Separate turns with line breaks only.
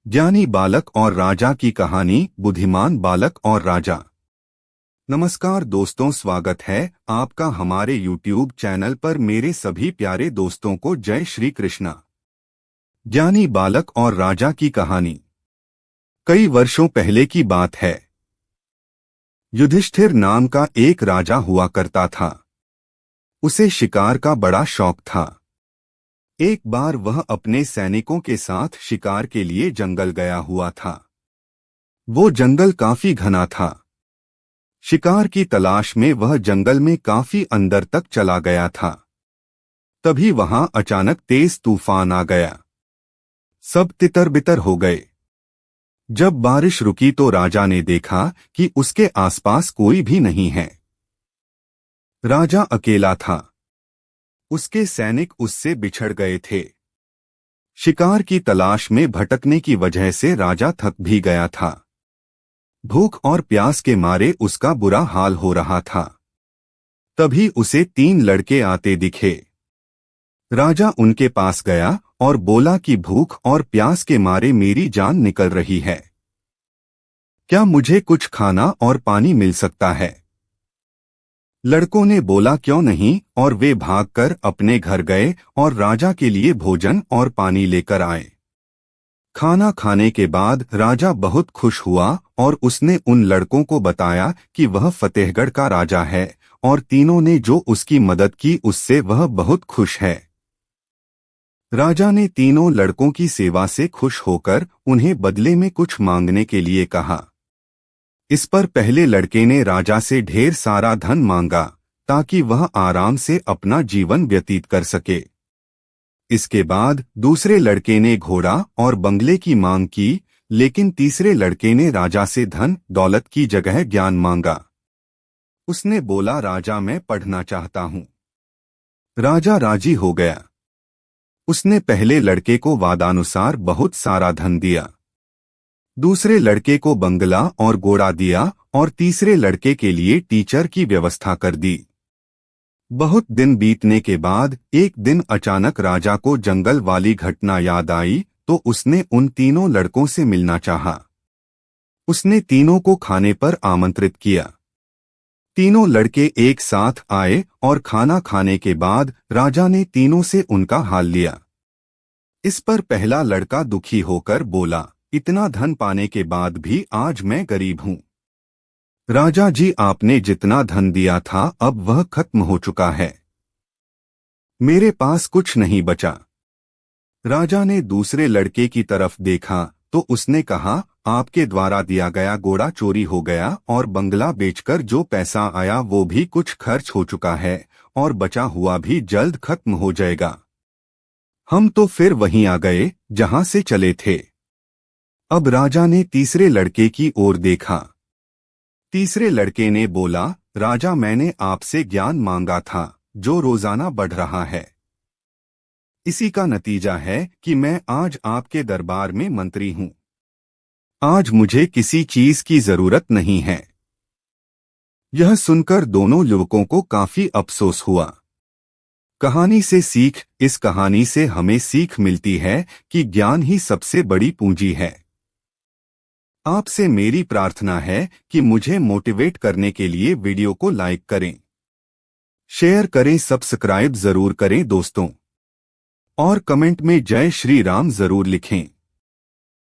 ज्ञानी बालक और राजा की कहानी। बुद्धिमान बालक और राजा। नमस्कार दोस्तों, स्वागत है आपका हमारे YouTube चैनल पर। मेरे सभी प्यारे दोस्तों को जय श्री कृष्णा। ज्ञानी बालक और राजा की कहानी कई वर्षों पहले की बात है। युधिष्ठिर नाम का एक राजा हुआ करता था। उसे शिकार का बड़ा शौक था। एक बार वह अपने सैनिकों के साथ शिकार के लिए जंगल गया हुआ था। वो जंगल काफी घना था। शिकार की तलाश में वह जंगल में काफी अंदर तक चला गया था। तभी वहां अचानक तेज तूफान आ गया। सब तितर-बितर हो गए। जब बारिश रुकी तो राजा ने देखा कि उसके आसपास कोई भी नहीं है। राजा अकेला था। उसके सैनिक उससे बिछड़ गए थे। शिकार की तलाश में भटकने की वजह से राजा थक भी गया था। भूख और प्यास के मारे उसका बुरा हाल हो रहा था। तभी उसे 3 लड़के आते दिखे। राजा उनके पास गया और बोला कि भूख और प्यास के मारे मेरी जान निकल रही है। क्या मुझे कुछ खाना और पानी मिल सकता है? लड़कों ने बोला क्यों नहीं, और वे भागकर अपने घर गए और राजा के लिए भोजन और पानी लेकर आए। खाना खाने के बाद राजा बहुत खुश हुआ और उसने उन लड़कों को बताया कि वह फतेहगढ़ का राजा है और तीनों ने जो उसकी मदद की उससे वह बहुत खुश है। राजा ने तीनों लड़कों की सेवा से खुश होकर उन्हें बदले में कुछ मांगने के लिए कहा। इस पर पहले लड़के ने राजा से ढेर सारा धन मांगा ताकि वह आराम से अपना जीवन व्यतीत कर सके। इसके बाद दूसरे लड़के ने घोड़ा और बंगले की मांग की, लेकिन तीसरे लड़के ने राजा से धन दौलत की जगह ज्ञान मांगा। उसने बोला, राजा मैं पढ़ना चाहता हूँ। राजा राजी हो गया। उसने पहले लड़के को वादानुसार बहुत सारा धन दिया, दूसरे लड़के को बंगला और घोड़ा दिया और तीसरे लड़के के लिए टीचर की व्यवस्था कर दी। बहुत दिन बीतने के बाद एक दिन अचानक राजा को जंगल वाली घटना याद आई तो उसने उन तीनों लड़कों से मिलना चाहा। उसने तीनों को खाने पर आमंत्रित किया। तीनों लड़के एक साथ आए और खाना खाने के बाद राजा ने तीनों से उनका हाल लिया। इस पर पहला लड़का दुखी होकर बोला, इतना धन पाने के बाद भी आज मैं गरीब हूँ। राजा जी, आपने जितना धन दिया था अब वह खत्म हो चुका है। मेरे पास कुछ नहीं बचा। राजा ने दूसरे लड़के की तरफ देखा तो उसने कहा, आपके द्वारा दिया गया घोड़ा चोरी हो गया और बंगला बेचकर जो पैसा आया वो भी कुछ खर्च हो चुका है और बचा हुआ भी जल्द खत्म हो जाएगा। हम तो फिर वहीं आ गए जहां से चले थे। अब राजा ने तीसरे लड़के की ओर देखा। तीसरे लड़के ने बोला, राजा मैंने आपसे ज्ञान मांगा था जो रोजाना बढ़ रहा है। इसी का नतीजा है कि मैं आज आपके दरबार में मंत्री हूँ। आज मुझे किसी चीज की जरूरत नहीं है। यह सुनकर दोनों युवकों को काफी अफसोस हुआ। कहानी से सीख। इस कहानी से हमें सीख मिलती है कि ज्ञान ही सबसे बड़ी पूंजी है। आपसे मेरी प्रार्थना है कि मुझे मोटिवेट करने के लिए वीडियो को लाइक करें, शेयर करें, सब्सक्राइब जरूर करें दोस्तों, और कमेंट में जय श्री राम जरूर लिखें।